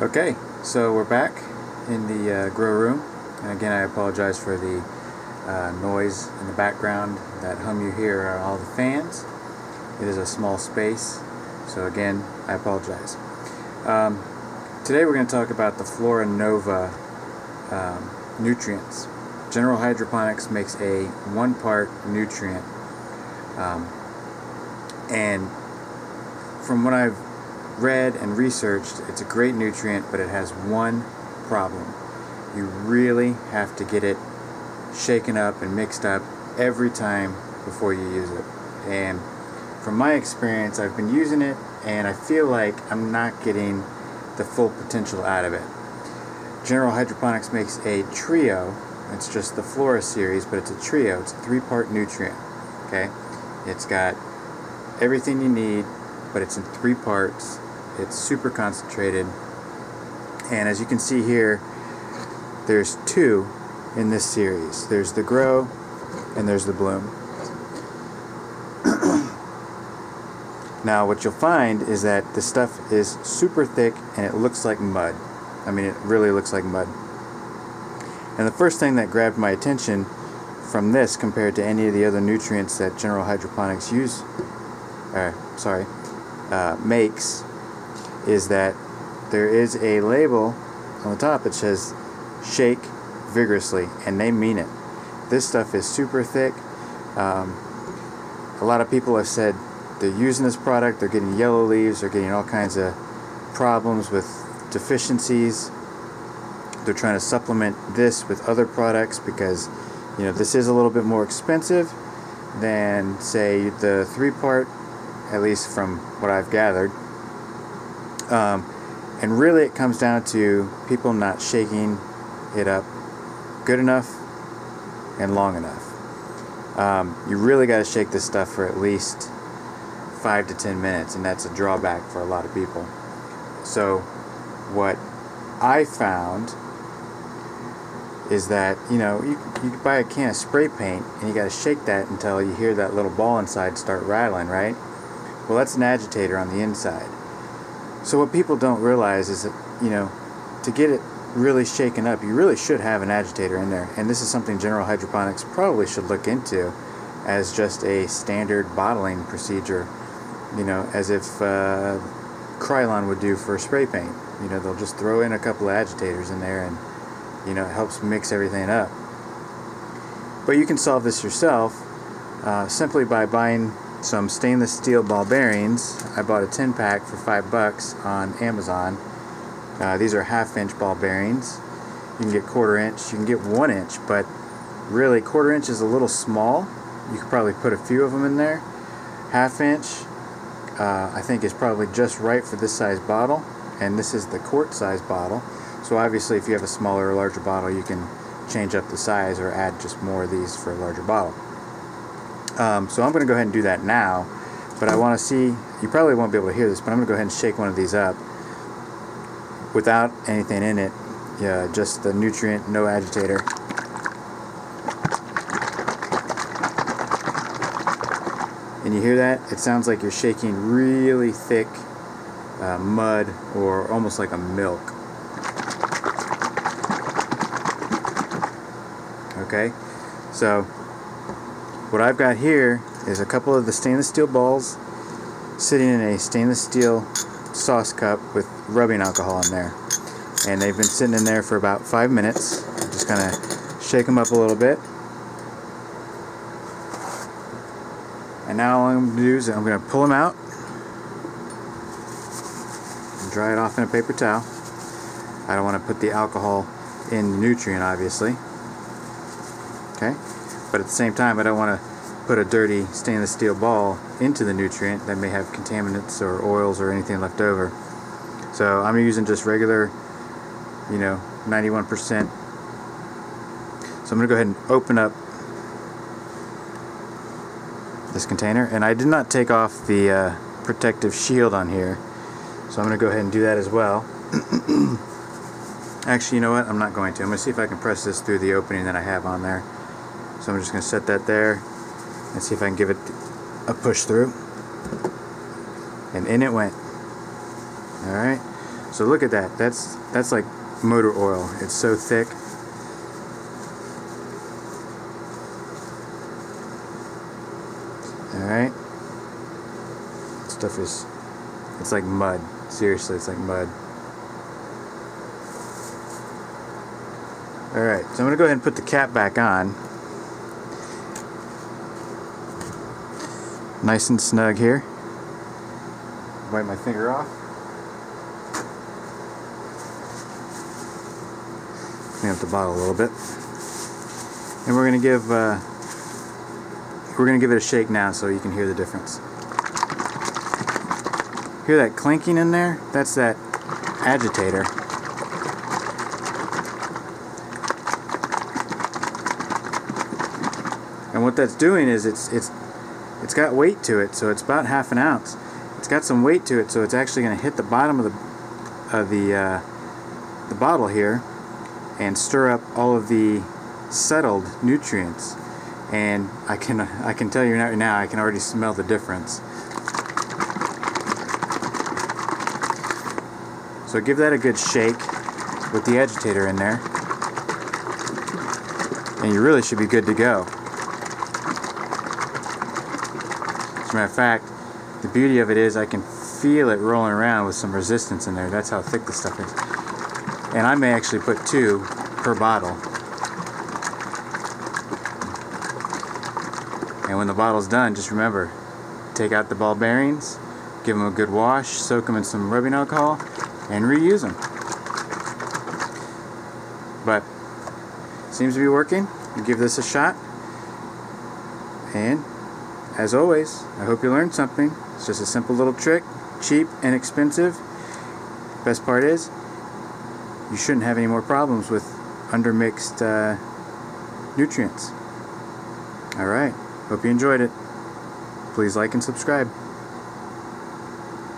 Okay, so we're back in the grow room, and again I apologize for the noise in the background. That hum you hear are all the fans. It is a small space, so again I apologize. Today we're going to talk about the FloraNova nutrients. General Hydroponics makes a one-part nutrient, and from what I've read and researched, it's a great nutrient, but it has one problem. You really have to get it shaken up and mixed up every time before you use it. And from my experience, I've been using it and I feel like I'm not getting the full potential out of it. General Hydroponics makes a trio. It's just the Flora series, but it's a trio. It's a three-part nutrient. Okay, it's got everything you need, but it's in three parts. It's super concentrated, and as you can see here, there's two in this series. There's the grow and there's the bloom. Now what you'll find is that the stuff is super thick and it looks like mud. I mean, it really looks like mud. And the first thing that grabbed my attention from this compared to any of the other nutrients that General Hydroponics makes is that there is a label on the top that says shake vigorously, and they mean it. This stuff is super thick. A lot of people have said they're using this product, they're getting yellow leaves, they're getting all kinds of problems with deficiencies. They're trying to supplement this with other products because, you know, this is a little bit more expensive than, say, the three-part, at least from what I've gathered. And really it comes down to people not shaking it up good enough and long enough. You really got to shake this stuff for at least 5 to 10 minutes, and that's a drawback for a lot of people. So what I found is that, you know, you can buy a can of spray paint and you got to shake that until you hear that little ball inside start rattling, right? Well, that's an agitator on the inside. So what people don't realize is that, you know, to get it really shaken up, you really should have an agitator in there. And this is something General Hydroponics probably should look into as just a standard bottling procedure, you know, as if Krylon would do for spray paint. You know, they'll just throw in a couple of agitators in there and, you know, it helps mix everything up. But you can solve this yourself simply by buying some stainless steel ball bearings. I bought a 10-pack for $5 on Amazon. These are half-inch ball bearings. You can get 1/4 inch, you can get 1 inch, but really 1/4 inch is a little small. You could probably put a few of them in there. 1/2 inch I think is probably just right for this size bottle, and this is the quart size bottle. So obviously if you have a smaller or larger bottle, you can change up the size or add just more of these for a larger bottle. So I'm going to go ahead and do that now, but I want to see, you probably won't be able to hear this, but I'm going to go ahead and shake one of these up without anything in it, just the nutrient, no agitator. And you hear that? It sounds like you're shaking really thick mud, or almost like a milk. Okay, so what I've got here is a couple of the stainless steel balls sitting in a stainless steel sauce cup with rubbing alcohol in there, and they've been sitting in there for about 5 minutes. I'm just gonna shake them up a little bit, and now all I'm going to do is I'm going to pull them out and dry it off in a paper towel. I don't want to put the alcohol in the nutrient, obviously. Okay, but at the same time I don't want to put a dirty stainless steel ball into the nutrient that may have contaminants or oils or anything left over. So I'm using just regular, you know, 91%. So I'm going to go ahead and open up this container, and I did not take off the protective shield on here, so I'm going to go ahead and do that as well. Actually, you know what, I'm not going to. I'm going to see if I can press this through the opening that I have on there. So I'm just going to set that there and see if I can give it a push through. And in it went. Alright, So look at that. That's like motor oil. It's so thick. Alright. Stuff is, it's like mud. Seriously, it's like mud. Alright, so I'm going to go ahead and put the cap back on. Nice and snug here. Wipe my finger off. Clean up the bottle a little bit. And we're going to give it a shake now so you can hear the difference. Hear that clinking in there? That's that agitator. And what that's doing is it's got weight to it, so it's about ½ ounce. It's got some weight to it, so it's actually going to hit the bottom of the bottle here and stir up all of the settled nutrients. And I can tell you right now, I can already smell the difference. So give that a good shake with the agitator in there, and you really should be good to go. As a matter of fact, the beauty of it is I can feel it rolling around with some resistance in there. That's how thick the stuff is. And I may actually put 2 per bottle. And when the bottle's done, just remember, take out the ball bearings, give them a good wash, soak them in some rubbing alcohol, and reuse them. But seems to be working. You give this a shot. And as always, I hope you learned something. It's just a simple little trick, cheap, inexpensive. Best part is, you shouldn't have any more problems with undermixed nutrients. Alright, hope you enjoyed it. Please like and subscribe.